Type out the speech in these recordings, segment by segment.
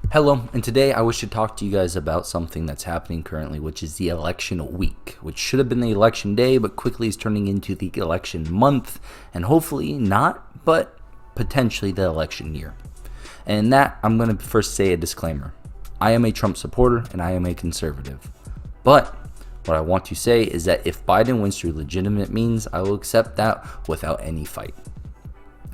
Hello, and today I wish to talk to you guys about something that's happening currently, which is the election week, which should have been the election day, but quickly is turning into the election month, and hopefully not, but potentially the election year. And in that, I'm going to first say a disclaimer. I am a Trump supporter, and I am a conservative. But what I want to say is that if Biden wins through legitimate means, I will accept that without any fight.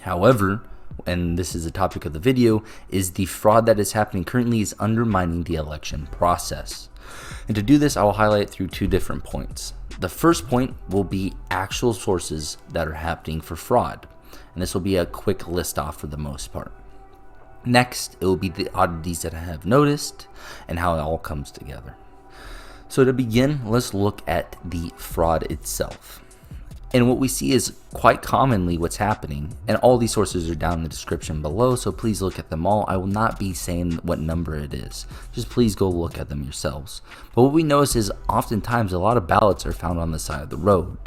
However, and this is the topic of the video, is the fraud that is happening currently is undermining the election process. And to do this, I will highlight through two different points. The first point will be actual sources that are happening for fraud, and this will be a quick list off for the most part. Next, it will be the oddities that I have noticed and how it all comes together. So to begin, let's look at the fraud itself. And what we see is quite commonly what's happening, and all these sources are down in the description below, so please look at them all. I will not be saying what number it is. Just please go look at them yourselves. But what we notice is oftentimes a lot of ballots are found on the side of the road.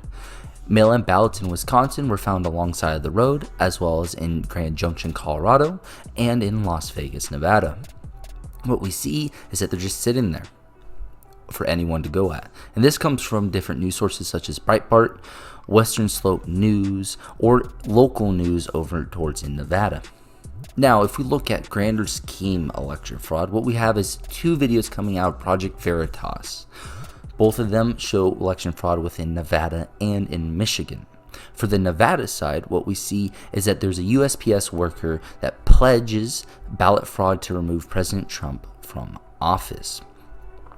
Mail-in ballots in Wisconsin were found alongside of the road, as well as in Grand Junction, Colorado, and in Las Vegas, Nevada. What we see is that they're just sitting there for anyone to go at. And this comes from different news sources such as Breitbart, Western Slope News, or local news over towards in Nevada. Now, if we look at grander scheme election fraud, what we have is two videos coming out of Project Veritas. Both of them show election fraud within Nevada and in Michigan. For the Nevada side, what we see is that there's a USPS worker that pledges ballot fraud to remove President Trump from office.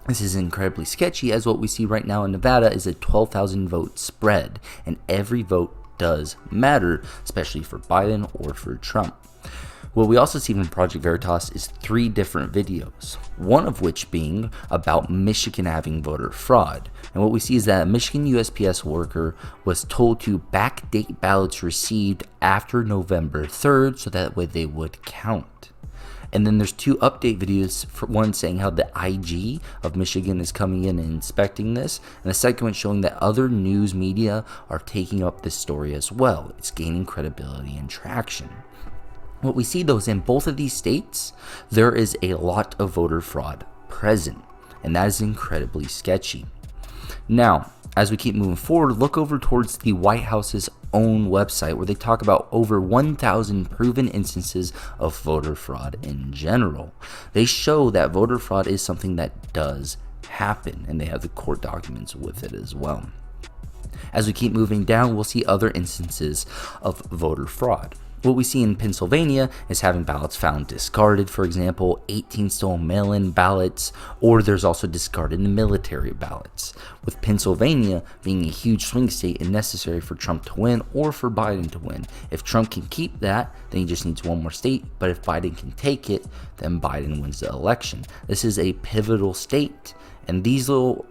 This is incredibly sketchy, as what we see right now in Nevada is a 12,000 vote spread, and every vote does matter, especially for Biden or for Trump. What we also see from Project Veritas is three different videos, one of which being about Michigan having voter fraud. And what we see is that a Michigan USPS worker was told to backdate ballots received after November 3rd so that way they would count. And then there's two update videos, for one saying how the IG of Michigan is coming in and inspecting this, and the second one showing that other news media are taking up this story as well. It's gaining credibility and traction. What we see though is in both of these states, there is a lot of voter fraud present, and that is incredibly sketchy. Now, as we keep moving forward, look over towards the White House's own website where they talk about over 1,000 proven instances of voter fraud in general. They show that voter fraud is something that does happen, and they have the court documents with it as well. As we keep moving down, we'll see other instances of voter fraud. What we see in Pennsylvania is having ballots found discarded, for example, 18 stolen mail-in ballots, or there's also discarded military ballots. With Pennsylvania being a huge swing state and necessary for Trump to win or for Biden to win. If Trump can keep that, then he just needs one more state, but if Biden can take it, then Biden wins the election. This is a pivotal state, and these little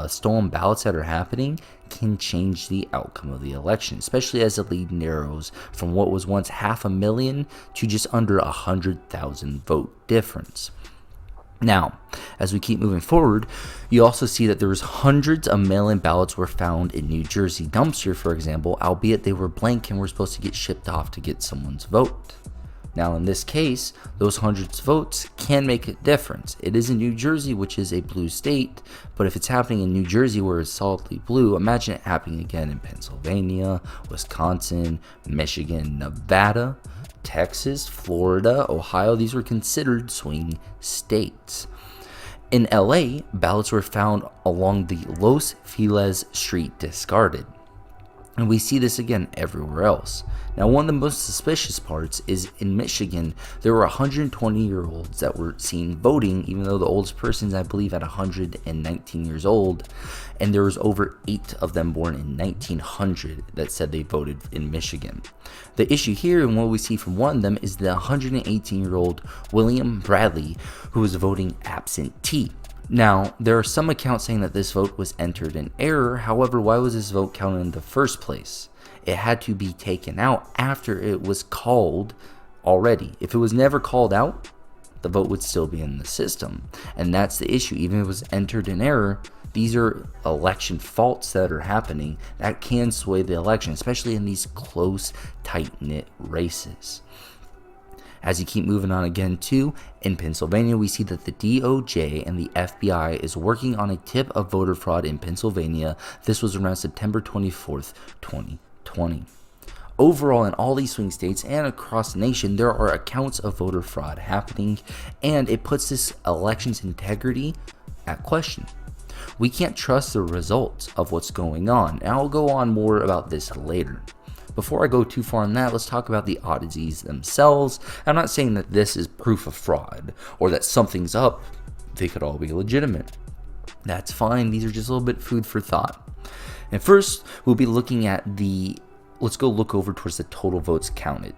stolen ballots that are happening can change the outcome of the election, especially as the lead narrows from what was once 500,000 to just under 100,000 vote difference. Now, as we keep moving forward, you also see that there was hundreds of mail-in ballots were found in New Jersey dumpster, for example, albeit they were blank and were supposed to get shipped off to get someone's vote. Now, in this case, those hundreds of votes can make a difference. It is in New Jersey, which is a blue state, but if it's happening in New Jersey where it's solidly blue, imagine it happening again in Pennsylvania, Wisconsin, Michigan, Nevada, Texas, Florida, Ohio. These were considered swing states. In LA, ballots were found along the Los Feliz Street discarded. And we see this again everywhere else. Now, one of the most suspicious parts is in Michigan, there were 120-year-olds that were seen voting, even though the oldest person's, I believe, at 119 years old. And there was over 8 of them born in 1900 that said they voted in Michigan. The issue here, and what we see from one of them, is the 118-year-old William Bradley, who was voting absentee. Now, there are some accounts saying that this vote was entered in error. However, why was this vote counted in the first place? It had to be taken out after it was called already. If it was never called out, the vote would still be in the system. And that's the issue. Even if it was entered in error, these are election faults that are happening that can sway the election, especially in these close, tight-knit races. As you keep moving on again too, in Pennsylvania, we see that the DOJ and the FBI is working on a tip of voter fraud in Pennsylvania. This was around September 24th, 2020. Overall, in all these swing states and across the nation, there are accounts of voter fraud happening, and it puts this election's integrity at question. We can't trust the results of what's going on, and I'll go on more about this later. Before I go too far on that, let's talk about the oddities themselves. I'm not saying that this is proof of fraud or that something's up. They could all be legitimate. That's fine. These are just a little bit food for thought. And first, we'll be looking at let's go look over towards the total votes counted.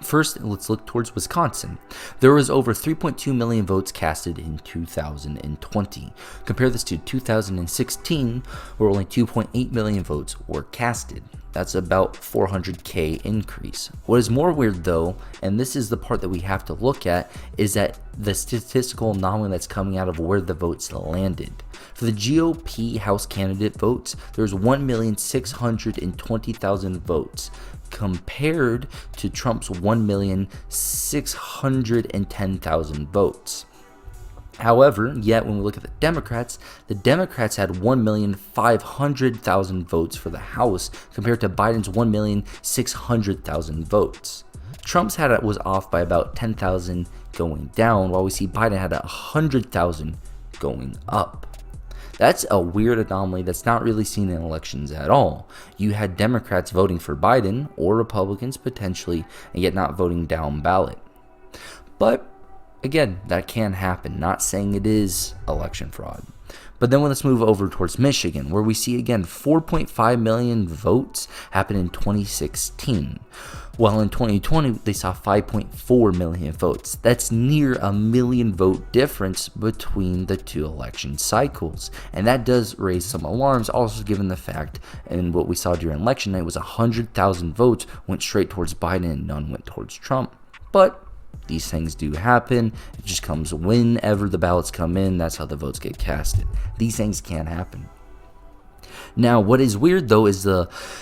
First, let's look towards Wisconsin. There was over 3.2 million votes casted in 2020. Compare this to 2016, where only 2.8 million votes were casted. That's about 400K increase. What is more weird though, and this is the part that we have to look at, is that the statistical anomaly that's coming out of where the votes landed. For the GOP House candidate votes, there's 1,620,000 votes, compared to Trump's 1,610,000 votes. However, yet when we look at the Democrats had 1,500,000 votes for the House compared to Biden's 1,600,000 votes. Trump's was off by about 10,000 going down, while we see Biden had 100,000 going up. That's a weird anomaly that's not really seen in elections at all. You had Democrats voting for Biden, or Republicans potentially, and yet not voting down ballot. But again, that can happen, not saying it is election fraud. But then let's move over towards Michigan, where we see again 4.5 million votes happen in 2016. While in 2020, they saw 5.4 million votes. That's near a million vote difference between the two election cycles. And that does raise some alarms, also given the fact, and what we saw during election night was 100,000 votes went straight towards Biden and none went towards Trump. But these things do happen. It just comes whenever the ballots come in. That's how the votes get casted. These things can happen. Now, what is weird though is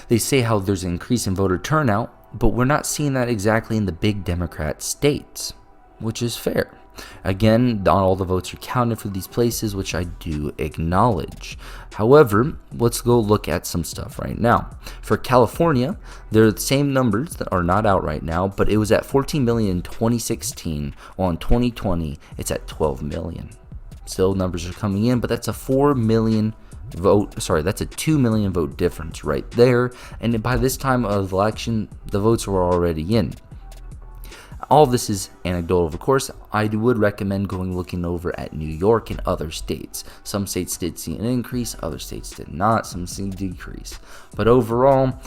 they say how there's an increase in voter turnout, but we're not seeing that exactly in the big Democrat states, which is fair. Again, not all the votes are counted for these places, which I do acknowledge. However, let's go look at some stuff right now. For California, they're the same numbers that are not out right now, but it was at 14 million in 2016, while in 2020, it's at 12 million. Still, numbers are coming in, but that's a 2 million vote difference right there. And by this time of election, the votes were already in. All of this is anecdotal, of course. I would recommend looking over at New York and other states. Some states did see an increase, other states did not, some see a decrease. But overall,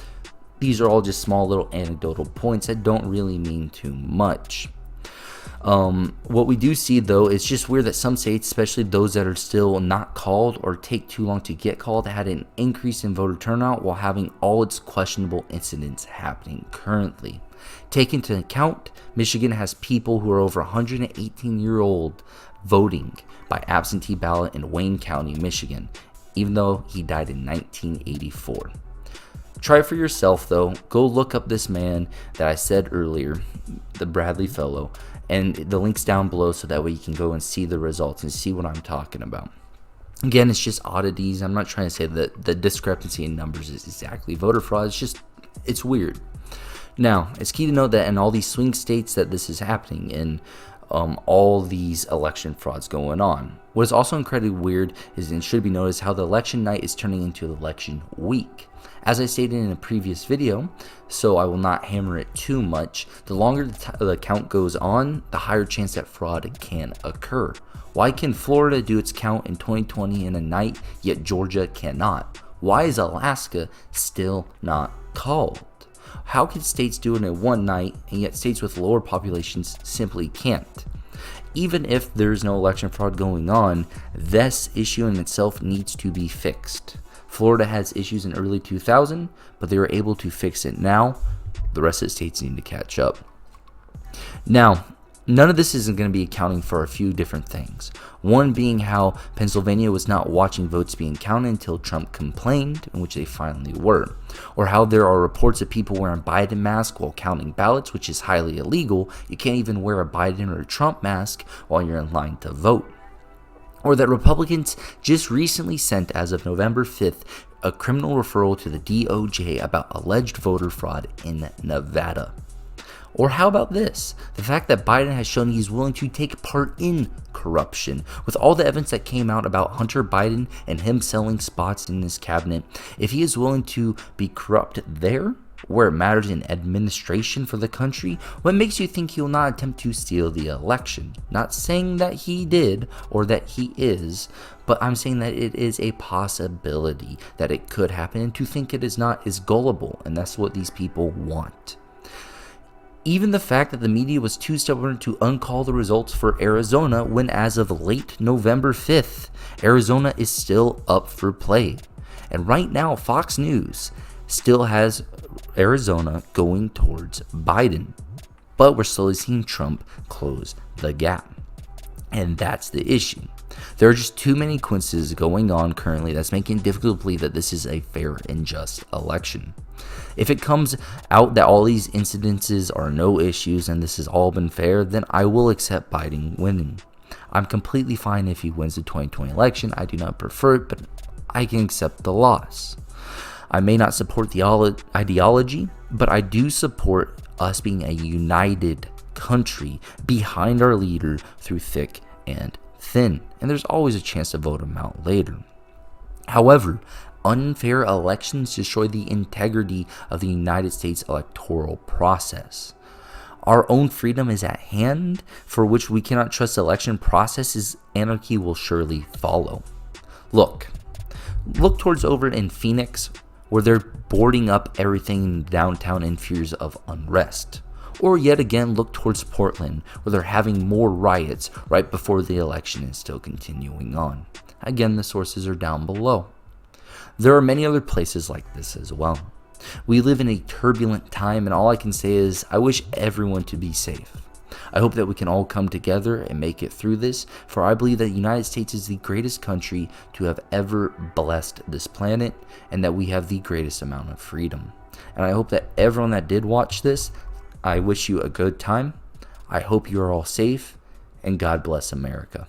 these are all just small little anecdotal points that don't really mean too much. What we do see though, it's just weird that some states, especially those that are still not called or take too long to get called, had an increase in voter turnout while having all its questionable incidents happening currently. Take into account, Michigan has people who are over 118-year-old voting by absentee ballot in Wayne County, Michigan, even though he died in 1984. Try for yourself though. Go look up this man that I said earlier, the Bradley fellow, and the link's down below so that way you can go and see the results and see what I'm talking about. Again, it's just oddities. I'm not trying to say that the discrepancy in numbers is exactly voter fraud. It's weird. Now, it's key to note that in all these swing states that this is happening in, all these election frauds going on. What is also incredibly weird is, and should be noticed, how the election night is turning into election week. As I stated in a previous video, so I will not hammer it too much, the longer the count goes on, the higher chance that fraud can occur. Why can Florida do its count in 2020 in a night, yet Georgia cannot? Why is Alaska still not called? How can states do it in one night, and yet states with lower populations simply can't? Even if there's no election fraud going on, this issue in itself needs to be fixed. Florida has issues in early 2000, but they were able to fix it now. The rest of the states need to catch up. Now, None of this isn't going to be accounting for a few different things. One being how Pennsylvania was not watching votes being counted until Trump complained, in which they finally were. Or how there are reports of people wearing Biden masks while counting ballots, which is highly illegal. You can't even wear a Biden or a Trump mask while you're in line to vote. Or that Republicans just recently sent, as of November 5th, a criminal referral to the DOJ about alleged voter fraud in Nevada. Or how about this? The fact that Biden has shown he's willing to take part in corruption. With all the evidence that came out about Hunter Biden and him selling spots in his cabinet, if he is willing to be corrupt there, where it matters in administration for the country, what makes you think he will not attempt to steal the election? Not saying that he did or that he is, but I'm saying that it is a possibility that it could happen, and to think it is not is gullible, and that's what these people want. Even the fact that the media was too stubborn to uncall the results for Arizona when, as of late November 5th, Arizona is still up for play. And right now, Fox News still has Arizona going towards Biden. But we're slowly seeing Trump close the gap. And that's the issue. There are just too many coincidences going on currently that's making it difficult to believe that this is a fair and just election. If it comes out that all these incidences are no issues and this has all been fair, then I will accept Biden winning. I'm completely fine if he wins the 2020 election. I do not prefer it, but I can accept the loss. I may not support the ideology, but I do support us being a united country behind our leader through thick and thin. And there's always a chance to vote him out later. However, unfair elections destroy the integrity of the United States electoral process. Our own freedom is at hand, for which we cannot trust the election processes. Anarchy will surely follow. Look towards over in Phoenix, where they're boarding up everything downtown in fears of unrest. Or yet again, look towards Portland, where they're having more riots right before the election is still continuing on. Again, the sources are down below. There are many other places like this as well. We live in a turbulent time, and all I can say is I wish everyone to be safe. I hope that we can all come together and make it through this, for I believe that the United States is the greatest country to have ever blessed this planet, and that we have the greatest amount of freedom. And I hope that everyone that did watch this, I wish you a good time. I hope you are all safe, and God bless America.